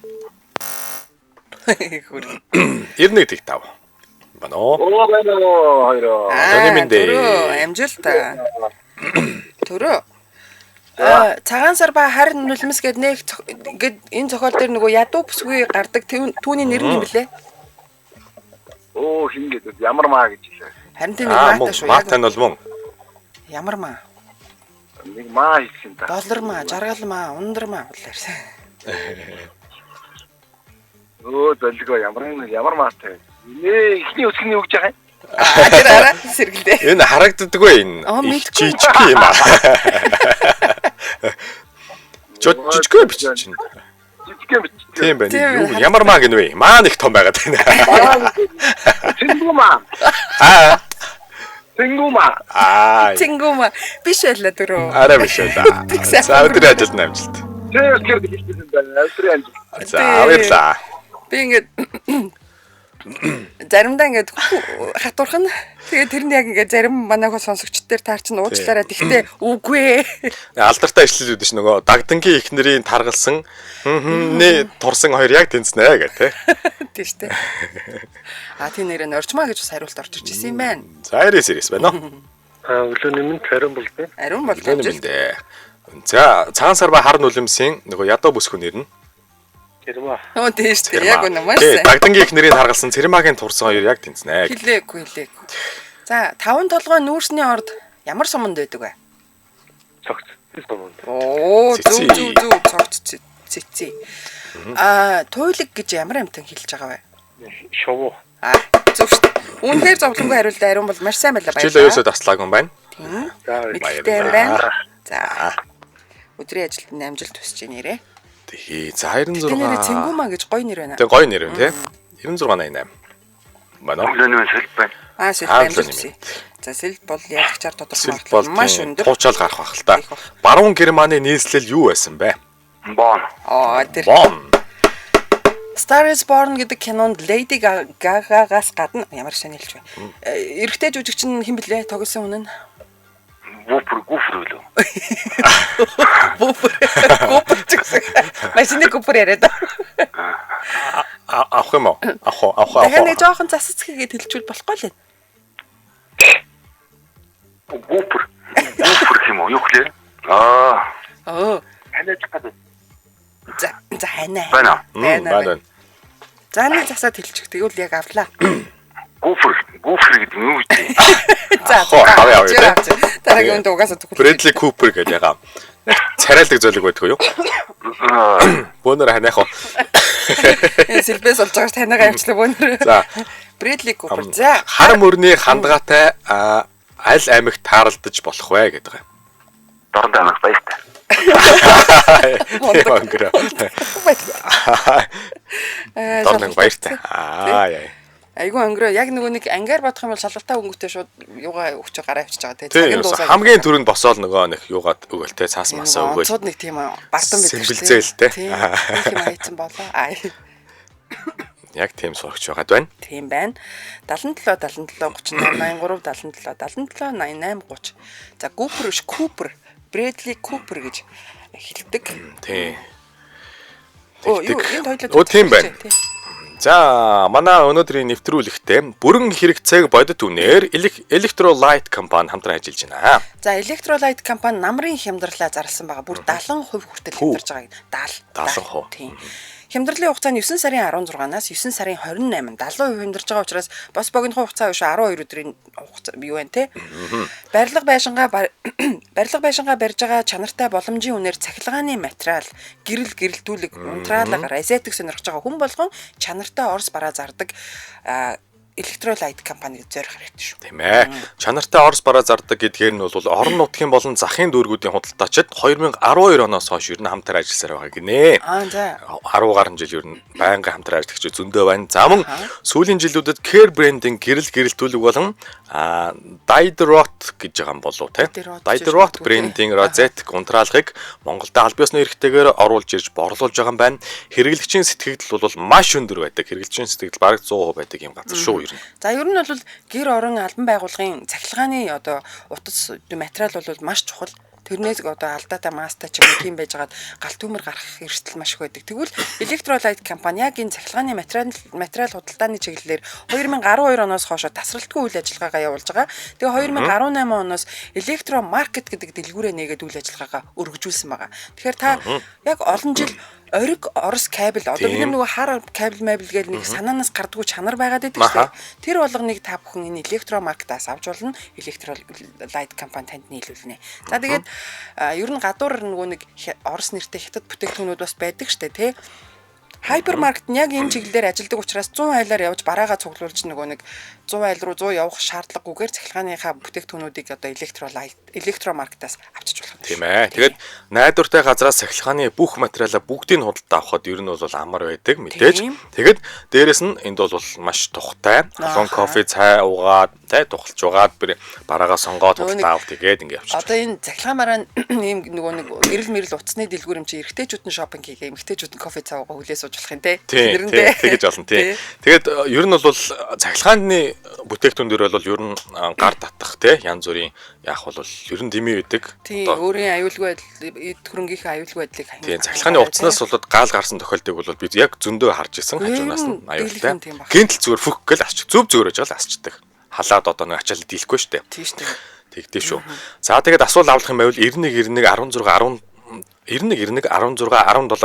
91 тэгтав. Бано. Байна уу хоёроо. Өдрийн минь дээ. Амжилт. Төрөө. Цагаан сар ба харин нулимс гээд нэг гээд энэ зохиол дээр нөгөө ядуу бүсгүй гардаг түүний нэр нь юм блэ? Хин гэдэг ямар маа гэж хэлээ. Харин тийм нэг маатай шүү. Маа тань бол мөн. Ямар маа? Нэг маа хэлсэн та. Доллар маа, жаргал маа, ундар маа болоорсон. Зөлгөө ямар маатай. Эхний үсгний өгж байгаа юм. Тэр араа сэргэлдээ. Энэ харагддаг вэ энэ? Мэдгүй. Жижиг юм аа. Жижиг биш чинь. Жижиг бич. Тийм байна. Юу ямар маа гинэ вэ? Маа нэг том байгаад байна. Тэнгума. Аа. Тэнгума. Аа. Тэнгума биш байлаа дөрөө. Араа биш үү. За өдрийн ажилд намжилт. тэр хэлсэн байна. Австрийн. За баярлаа. Би ингээд заримдаа ингээд хатуурхан тэгээд тэр нь яг ингээд зарим манайх сонсогчд дээр таар чинь уучлаарай. Тэгтээ үгүй ээ. Алдартай ишлэл үүдэж нөгөө дагдангийн ихнэрийн таргалсан нэ турсан хоёр яг тэнцнэ гэх тэ. Тийм шүү дээ. Тийм нэрээ орчмаа гэж бас хариулт орж ирж ирсэн юм байна. За ирээс байна уу? Өглөөний минь харин бол дээ. Ариун бол Лэн мэндэ. За цагаан сарба хар нулимсийн нөгөө ядуу бүсгүй нэр нь. Тэрмаа. Оо тийм шүү дээ. Яг үнэ маш Тий, сайн. дагдангийн ихнэрийн таргалсан цэремагийн турсан хоёр яг тэнцнэ. Хэлээгүй. За 5 толгой нүүрсний орд ямар суманд байдаг вэ? Цогц. Суманд. Оо Цэцээ. зүг цогц цэцээ. Туйлэг гэж ямар амтан хэлж байгаа вэ? Шовоо. Зүг шүү дээ. Үнэхээр зовлонгүй хариулт ариун бол маш сайн байлаа Чилээ юусоо таслаагүй юм байна. Тийм. За Мэдтэй юм байна. За. Өдрийн ажилд амжилт хүсэж нэрээ. Тий, за 96. Тэнэрэ цэнгүүмаа гэж гоё нэр байна. Тэг гоё нэр юм тий. 9688. Байна уу? өглөөний минь сэлб байна. Сэлб Хаалт амжилт юм. хүсье. За сэлб бол ягчаар тодорхой Сэлб бол маш өндөр. туучаал гарах бах л та. Баруун Германы нийслэл юу байсан бэ? Бон. Тэр Бом. Star is Born гэдэг кинонд Lady Gaga-гаас гадна ямар сайн хэлж байна. Эрэгтэй жүжигч нь хэн блэ? Тоглосон хүн нь. Гуфр үлээ. Гопер гэсэн. Машины гопер яриад. Авах юм уу? Авах. Дахиад нэг жоохон засацхийгээд хэлчихвэл болохгүй л. Гуфр юм уу? Юу хэлээ? Ханаач гадаа. За ханаа. Байна. За нэг засаад хэлчих. Тэгвэл яг авлаа. Гуфр гэдэг нь юу вэ? За авъя. дараагийн үнд угаасаа төгөл. Брэдли Купер гэдэг яга. Царайлаг зөөлөг байдаг юу? Бөөнөр ханаах уу? Сэлбэс болж байгаа танаага явчлаа бөөнөр. За. Брэдли Купер. За Хар мөрний хандгаатай аль аймагт тааралдаж болох вэ гэдэг юм. Дорд амах баяртай. Өнгөрөө. Дорног баяртай. Яа. Айгу өнгөрөө яг нөгөө нэг ангаар бодох юм бол шалгалтай өнгөтэй шууд юугаа өгч гараа авчиж байгаа Тийм хамгийн түрүүнд босоол нөгөө нэг юугаад өгөөл те цаас масаа өгөөл. Цууд нэг тийм бардам байдаг Сэмбэлзээл те. Тийм юм хайцсан болоо. Яг тийм сурагч байгаад байна. Тийм байна. 77 38 83 77 88 30. За Купер, Брэдли Купер гэж хэлдэг. Тийм. Оо юу энэ хоёлоо. Оо тийм байна. За манай өнөөдрийн нэвтрүүлэгтээ бүрэн хэрэгцээг бодит үнээр Electrolyte компани хамтран ажиллаж байна. За Electrolyte компани намрын хямдралаа зарласан байгаа. Бүр 70% хүртэл хямдарж байгааг 70%. Тийм. Хямдралын хугацаа нь 9 сарын 16-наас 9 сарын 28 70% хямдарж байгаа учраас бас богино хугацаа биш 12 өдрийн хугацаа юу вэ те? Барилга байшингаа барьж байгаа чанартай боломжийн үнээр цахилгааны материал, гэрэлтүүлэг, унтраалга, азетик сонирхож байгаа хүн болгон чанартай орс бараа зардаг Electrolyte компаниг зорих хэрэгтэй шүү. Тийм ээ. Чанартай орс бараа зардаг гэдгээр нь бол орон нутгийн болон захын дүүргүүдийн худалдаачид 2012 оноос хойш ер нь хамтар ажилласаар байгаа гинэ. За 10 гаруй жил ер нь байнгын хамтар ажиллагч зөндөө байна. За мөн сүүлийн жилүүдэд Care брендинг гэрэлтүүлэг болон Dydrot гэж байгаа юм болов те. Dydrot брендинг розетик унтраалгыг Монголд аль биесны эрхтэйгээр оруулж ирж борлуулж байгаа юм байна. Хэрэглэгчийн сэтгэгдэл бол маш өндөр байдаг. Хэрэглэгчийн сэтгэгдэл бараг 100% байдаг юм газар шүү. За ер нь бол гэр орон албан байгууллагын цахилгааны одоо утас материал бол маш чухал. Тэрнээс одоо алдаатай мастай ч юм уу тийм байж байгаад галт төмөр гарах эрсдэл маш их байдаг. Тэгвэл Electrolyte компани яг энэ цахилгааны материал худалдааны чиглэлээр 2012 оноос хойш тасралтгүй үйл ажиллагаагаа явуулж байгаа. Тэгээ 2018 оноос Electromarket гэдэг дэлгүүрээ нээгээд үйл ажиллагаагаа өргөжүүлсэн байгаа. Тэгэхээр та яг олон жил ориг орос кабель одоо бид нөгөө хар кабель гээл нэг санаанаас гардггүй чанар байгаад байдаг шүү дээ. Тэр болгоныг та бүхэн энэ Electromarket-аас авч болно. Electrolyte компани танд нийлүүлнэ. За тэгээд ер нь гадуур нөгөө нэг орос нэртэй хятад бүтээгдэхүүнүүд бас байдаг шүү дээ тий. Хайпермаркет нь яг энэ чиглэлээр ажилладаг учраас 100 айлаар явж бараагаа цуглуулж нөгөө нэг 100 айл руу 100 явах шаардлагагүйгээр цахилгааныхаа бүтээгдэхүүнүүдийг одоо электромаркетаас авчиж болох юм. Тийм ээ. Тэгээд найдвартай газраас цахилгааны бүх материалаа бүгдийг худалдаа авахд ер нь бол амар байдаг мэдээж. Тэгээд дээрэс нь энд бол маш тухтай. Халуун кофе цай уугаад тухалж угаад бараагаа сонгоод худалдаа авах тэгээд ингэ явчих. Одоо энэ цахилгаан бараа ийм нөгөө нэг гэрэл мэрэл утасны дэлгүүр юм чи эрэгтэйчүүд нь шопинг хийгээ, эмэгтэйчүүд нь кофе цай уугаа хүлээс сууж болох юм те. Тэгэж болно тий. Тэгээд ер нь бол цахилгааны бүтээгдэхүүн дээр бол ер нь гар татах те янз бүрийн яах бол ер нь дэмий байдаг. Тийм өөрийн аюулгүй байдал эд хөрөнгөхийн аюулгүй байдлыг хангах. Тийм цахилгааны утаснаас болоод гаал гарсан тохиолдлыг бол бид яг зөндөө харж исэн хажуунаас нь аюултай. Гинтл зүгээр фүх гэл асч зөв зөвөрөж жаал асчдаг. Халаад одоо нэг ачаал дийлэхгүй штэ. Тийм штэ. Тэгдэж шүү. За тэгээд асуул авлах юм байвал 91 16 17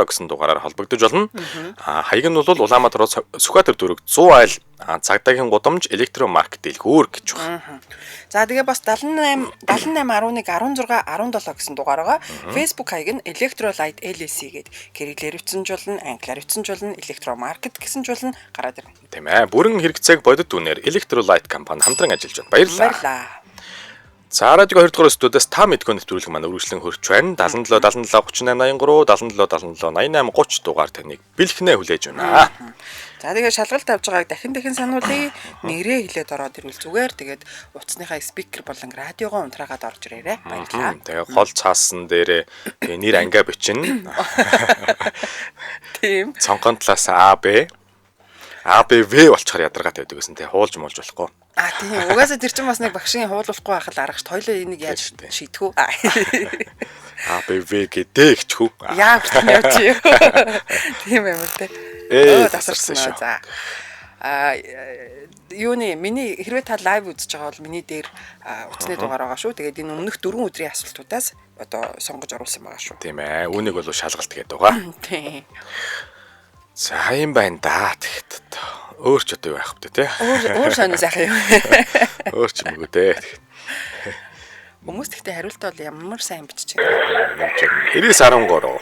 гэсэн дугаараар холбогдож болно. Хаяг нь бол Улаанбаатар Сүхбаатар дүүрэг 100 айл цагдаагийн гудамж электромаркет дэлгүүр гэж байна. За тэгээ бас 78 11 16 17 гэсэн дугаараа Facebook хаяг нь Electrolite LLC гээд кириллээр бичсэн англиар бичсэн электромаркет гэсэн гараад ирнэ. Тийм ээ. Бүрэн хэрэгцээг бодит үнээр Electrolite компани хамтран ажиллаж байна. Баярлалаа. За радио 2 дугаар студиэс та мэдгүй нэвтрүүлэг маань үргэлжлэн хөрч байна. 77 77 38 83 77 77 88 30 дугаар таныг бэлхнээ хүлээж байна. За тэгээ шалгалт авж байгааг дахин сануулъя. Нэрээ хэлээд ороод ирвэл зүгээр. Тэгээд утасныхаа спикер болон радиогоо унтраагаад орж ирээрэй. Баярлалаа. Тэгээ гол цаасан дээрээ нэр ангиа бичнэ. Тийм. Цонхон талаас ABV болчихоор ядаргаатай байдаг гэсэн тий хуулж муулж болохгүй. Тийм. Угаасаа тэр чинь бас нэг багшийн хуулуулахгүй байхад аргач тойлоо энийг яаж шийдэх үү? ABV гэдэг ч хүү. Яа хүртэл явж юу. Тийм юм л тий. Тасарсан шүү. За. Юуны миний хэрвээ та лайв үзэж байгаа бол миний дээр утасны дугаар байгаа шүү. Тэгээд энэ өмнөх 4 өдрийн асуултуудаас одоо сонгож оруулсан байгаа шүү. Тийм ээ. Үүнийг бол шалгалт гэдэг байгаа. Тийм. За юм байна да. Тэгэхэд өөр ч одоо юу байх вэ те? Өөр сонир сайхан юм. Өөр ч юм уу те. Хүмүүс тэгтээ хариулт бол ямар сайн бичиж байна. 9013.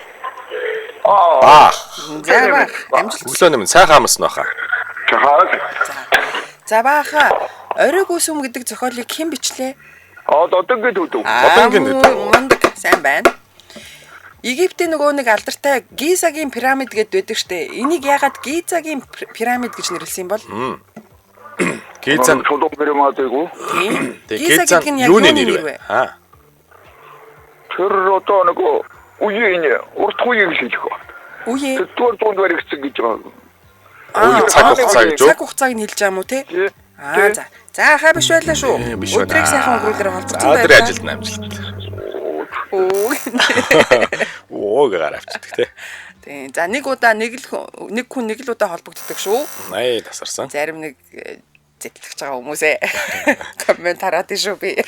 За баа. Амжилт. Өглөө нэм сайхан амсна баха. За бааха. Ориг үсэм гэдэг зохиолыг хэн бичлээ? Одонгийн төдөв. Мундаг сайн байна. Египтийн нөгөө нэг алдартай Гизагийн пирамид гэдэг байдаг штэ. Энийг яагаад Гизагийн пирамид гэж нэрлсэн юм бол? Гиза чулуу пирамид уу? Гиза гэдэг нь юуны нэр вэ? Тэр одоо нөгөө үеийн урт үеийг шилжих. Үе. Тэгтүр дунд баригдсан гэж байгаа. цаг хугацаа гэж үү? Цаг хугацааг нь хэлж байгаа юм уу те? За. За хаа биш байлаа шүү. Өдрийг сайхан өнгөрүүлэр холбогдсон байна. Өдрийн ажилд амжилт. Гараа авчдаг те. Тийм. За нэг хүн нэг л удаа холбогддог шүү. Тасарсан. Зарим нэг зэтлэгч байгаа хүмүүсээ коммент хараад шүү би.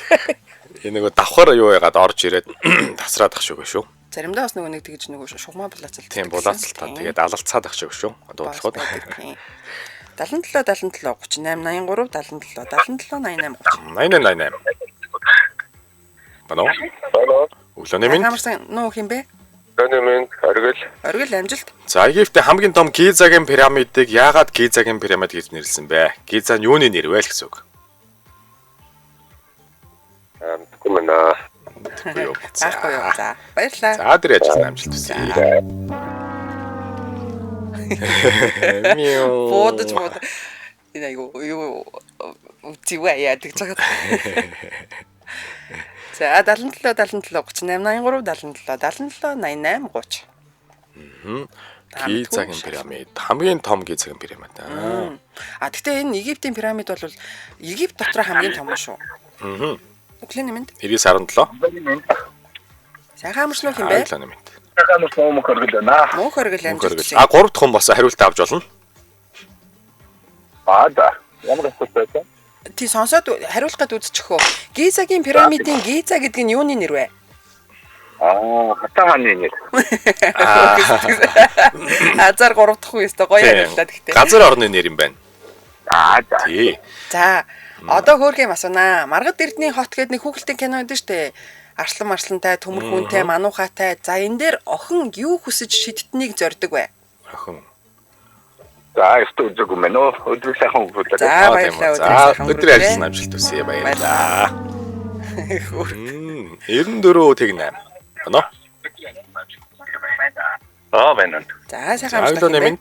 Энэ нөгөө давхар юу яагаад орж ирээд тасраад ах шүү. Заримдаа бас нөгөө нэг тэгж нөгөө шугамаа булаацалтай. Тийм булаацалтай. Тэгээд алалцаад ах шүү. Дуулахад. 77 77 38 83 77 77 88 Бано. Өглөөний минь. Хамарсан нуу хин бэ? Өглөөний минь оргил амжилт. За Египтийн хамгийн том Гизагийн пирамидыг яагаад Гизагийн пирамид гэж нэрлсэн бэ? Гиза нь юуны нэр вэ гэсэн үг? Тэгэхгүй юу. За баярлалаа. За тэр ажил амжилт хүсье. Бодож. Энэ юу үтивэ яадаг цагт. За 77 77 38 83 77 77 88 30. Гизагийн пирамид хамгийн том Гизагийн пирамид. Гэхдээ энэ Египтийн пирамид бол Египт дотор хамгийн том шүү. Өглөөний минь 9017. Сайхан амарсан уу юм бэ? Өглөөний минь. Сайхан амарсан уу хөргөл байна. Мөн хөргөл амжилт. 3 дахь хүн бас хариулт авч болно. Да. Ямар асуулт байна? Тий сонсоод хариулах гээд үзчихөө. Гизагийн пирамидын Гиза гэдэг нь юуны нэр вэ? Хатаа хааны нэр. Азар 3 дахь хүн өстө гоё хариуллаа гэхдээ. Газар орны нэр юм байна. За. Тий. За одоо хөөрх юм асуунаа. Маргад Эрдэнэ хот гэдэг нэг хүүхэлдэйн кино байдаг штэ. Арслан марслантай, төмөр хүнтэй, мануухатай. За энэ дээр охин юу хүсэж шидтнийг зорддог вэ? Охин. За өстө үзэг юм байна. Өдөр сайхан өнгөрүүлээ. За баярлалаа. Өдрийн ажилласан амжилт хүсье баярлалаа. 94 тэгнэ. Бано. байна. За сайхан Аглоны амжилт. минь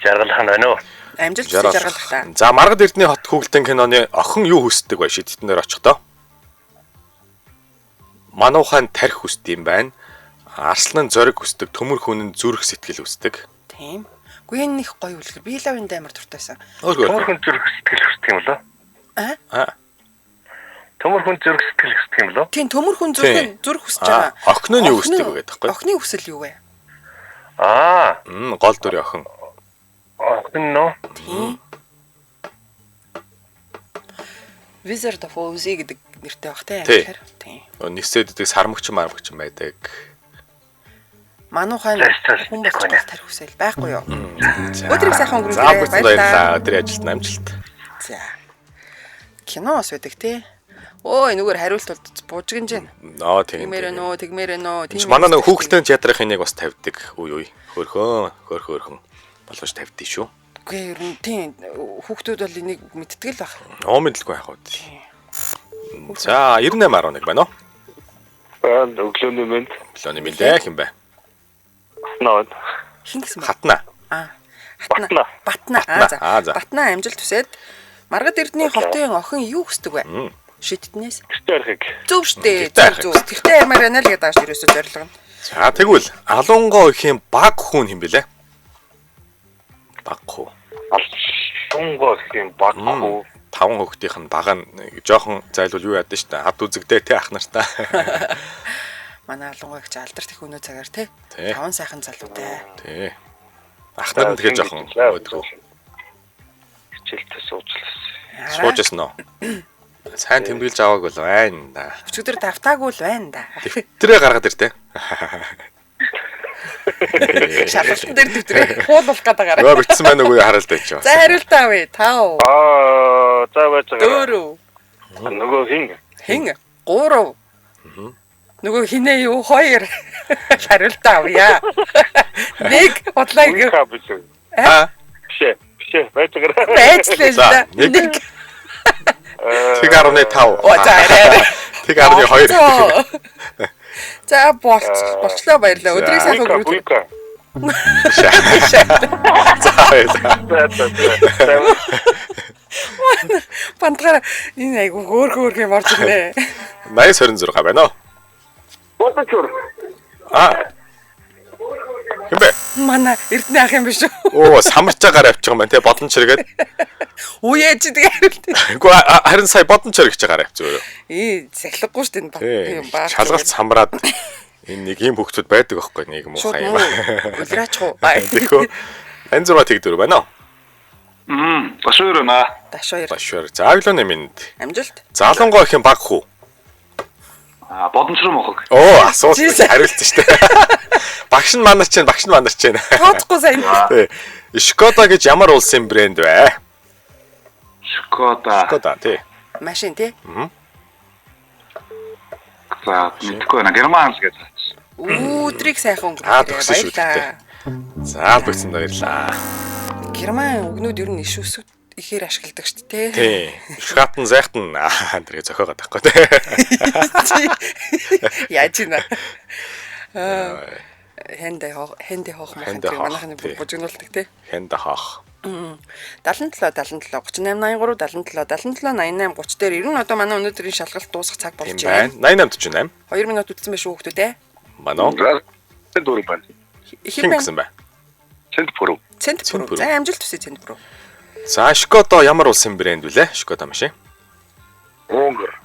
Жаргалхан байна уу? Амжилт жаргалахтаа. За Маргад Эрдэнэ хот хүүхэлдэйн киноны охин юу хүсдэг вэ? Шидэднэр очихдоо. Мануухан тарих хүсдэг юм байна. Арслан зориг хүсдэг, төмөр хүн нь зүрх сэтгэл хүсдэг. Тийм. Гүй энэ их гоё үлгэр. Би лавын амар дуртайсан. Төмөр хүн зүрх сэтгэл хүсдэг юм лөө? Аа? Төмөр хүн зүрх сэтгэл хүсдэг юм лөө? Тийм, төмөр хүн зүрх хүсэж байгаа. Охин нь юу хүсдэг вэ гэдэг байхгүй? Охины хүсэл юу вэ? Гол дүрийн охин. Охин нөө? Тийм. Wizard of Oz гэдэг нэртэй баг те англиар. Тийм. Нисээд идэг сармагч байдаг. Мануухан хүн болж гол тарих хүсэл байхгүй юу? Өдрийг сайхан За өнгөрүүлээ. баярлалаа. Өдрийн ажилд амжилт. За. Киноос байдаг те. Өө энэгээр хариулт бол буужгинж байна. Тийм. Тэгмээр нөө. Чи манай нэг хүүхэлдэйн театрын энийг бас тавьдаг. Үй. Хөөрхөн. Болгож тавьдээ шүү. Үгүй ер нь тийм хүүхдүүд бол энийг мэддэг л баг. Мэдэлгүй яах вэ? За 98.1 байна уу? Өглөөний минь. Өглөөний минь хин бэ? Ноо. Хин гэсэн бэ? Хатна. Батна. За. Батна амжилт хүсээд Маргад Эрдэнэ хотын охин юу хүсдэг вэ? Шидэднээс. Тэрхэг. Зөв штэ. Зөв. Тэгтээ ямаар байна л гэдэг ааш ерөөсөө зорилго нь. За тэгвэл Алунгоо ихийн баг хүн хэм бэлээ? Баг хуу. Алунгоо ихийн баг хуу. 5 хүүхдийнх нь баг нь жоохон зайлвал юу яадаг штэ. Хад үзэгдээ те ах нартаа. Манай Алунгоо их алдарт их өнөө цагаар те. 5 сайхан залуутай. Тий. Ах нар нь тэгээ жоохон өөдгөө. Хичээлтэй суучлаа. Суужсэн нөө. Сайн тэмдэглэж аваагүй л байна да. Өчигдөр давтаагүй л байна да. Тэрээ гаргаад иртээ. Шалгалтын дээр дэвтрээ хуулах гэдэг гараа. Нөгөө бичсэн байна уу харалт байж байгаа. За хариулт авъя. 5. За бацгаа. 4. Нөгөө хин. 3. Нөгөө хинээ юу 2. Хариулт авъя. 1 бодлоо ингэ. Биш бацгаа. Байцлаа За, л да. 1. Тэг 15. За арай. Тэг 12. За болчлоо баярлаа. Өдрийг сайхан өнгөрүүлээ. Бантгара энэ айгу хөөх юм орж ирнэ. 80-26 байна уу? Бодочур. Хэмбэ? Манай Эрдэнэ ах юм биш үү? Оо, самарч агаар авчих юм байна те бодон чиргээд. Үе чи тэгээ хариулт. Үгүй харин сая бодон чирэгч агаар авчих өөрөө. Сахилахгүй шүү дээ Тийм энэ баг. шалгалт самраад энэ нэг юм хөвгтүүд байдаг аахгүй нэг юм уу хаа юм. Үлраач уу. Тэгэхөө 86 тэгдүр байна уу? Башуур наа. Дашуур. Башуур. За аглоны минь. Амжилт. Залангоо ихэн баг хүү. Бодомчром охог. Оо, асуулт хариулсан шүү дээ. Багш нь манар чинь. Тооцохгүй сайн. Тий. Шкода гэж ямар улсын брэнд вэ? Шкода. Тий. Машин тий. За мэдгүй байна. Германс гэдэг. Өдрийг сайхан Төгсөн шүү дээ. За албагцсан баярлаа. Герман үгнүүд ер нь иш үсэг ихээр ашигладаг шүү дээ тий. Тий. Шхатан зайхтан тэргээ зохиогоод байхгүй тий. Яаж ийна. Хэнде хоох манайхны бужигнуулдаг тий. Хэнде хоох. 77 38 83 77 88 30 дээр ер нь одоо манай өнөөдрийн шалгалт дуусах цаг болж байна. 88 48. 2 минут үлдсэн байх шүү хүүхдүүд ээ. Маноо. Дөрөв байна. Хин гэсэн бай. Центпүрүү. За амжилт хүсье Центпүрүү. За Шкода ямар улсын брэнд вүлээ? Шкода машин. Унгар.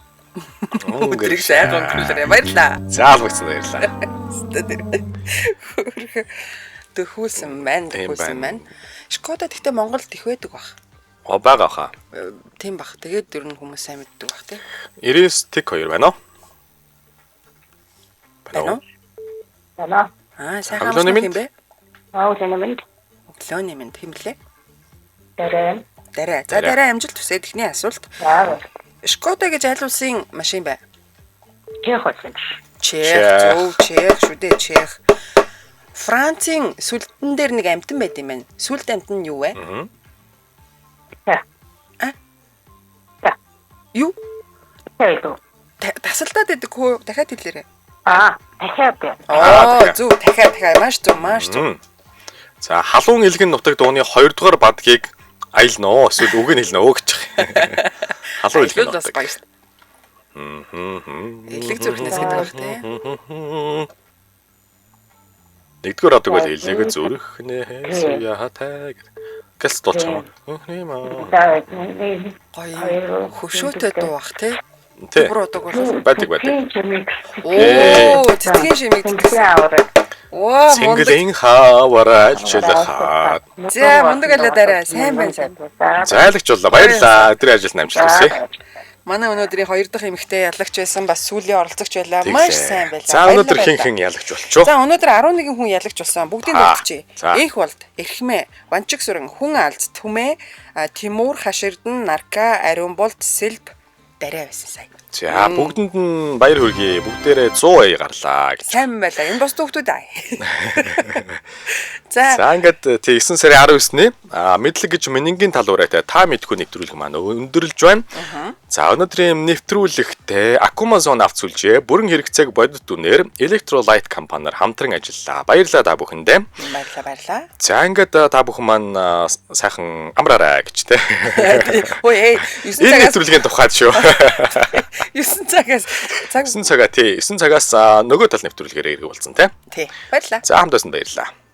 Өдрийг сайхан өнгөрүүлээрэй. Баярлаа. За албагцсан баярлаа. Төхүүлсэн маань. Шкода гэхдээ Монголд их байдаг бах. Байгаа хаа. Тийм бах. Тэгээд ер нь хүмүүс сайн мэддэг бах тий. 99 тэг 2 байна уу? Байна уу? Байна. Сайхан амжилт юм бэ? Өглөөний минь. Өглөөний минь тийм лээ. Дараа. За дараа амжилт хүсээд ихний асуулт. За. Шкода гэж аль улсын машин бэ? Чех улсын. Чех шүү дээ Чех. Францын сүлдэн дээр нэг амтан байт юм байна. Сүлд амтан нь юу вэ? Юу? Тэйдо. Тасалдаад байдаг хөө дахиад хэлээрэй. Дахиад. Зүг дахиад маш зөв. За халуун илгэн нутаг дууны 2 дугаар бадгийг аялнаа. Эсвэл үг нь хэлнэ өө гэж. Халуун илгэн бас нутаг. баяр. Илэг зүрхнээс гэдэг баг тий. Нэгдүгээр адаг бол илэг зүрхнээс яатай гэс толчмоо. Гоё хөшөөтэй дуу бах тий. Тэ. Бүр удаг бол Байдаг. цэцгийн шимиг Аваад. мундаг. Цэнгэлийн хавар альчлахаа. За мундаг алиадаарай. Сайн байна. Зайлагч боллоо. Баярлалаа. Өдрийн ажилд амжилт хүсье. Манай өнөөдрийн 2 дахь эмэгтэй ялагч байсан. Бас сүүлийн оролцогч байлаа. Маш сайн байлаа. За өнөөдөр хэн ялагч болчихоо. За өнөөдөр 11 хүн ялагч болсон. Бүгдийг дурдчихъя. За. Энх болд, Эрхмээ, Ванчиг сүрэн, Хүн алз, Түмээ, Тимур, Хаширдан, Нарка, Ариун болд, Сэлб, Дарай байсан сая. За бүгдэнд нь баяр хүргэе. Бүгдээрээ 100 гарлаа гэж. Сайн байлаа. Энэ бос хүүхдүүд аа. За За ингээд 9 сарын 19-ний мэдлэг гэж менингийн талуурайтай та мэдхгүй нэвтрүүлэг маань өндөрлж байна. За өнөөдрийн нэвтрүүлэгтээ Акумазон авц сүлжээ бүрэн хэрэгцээг бодит дүнээр Electrolyte компаниар хамтран ажиллаа. Баярлалаа та бүхэндээ. баярлаа. За ингээд та бүхэн маань сайхан амраарай гэж те. Ой 9 Энэ цагаас нэвтрүүлгийн тухайд шүү. 9 цагаас 9 цагаас нөгөө тал нэвтрүүлгээр ирэх болсон те. тий. Баярлаа. За хамт байсан баярлалаа.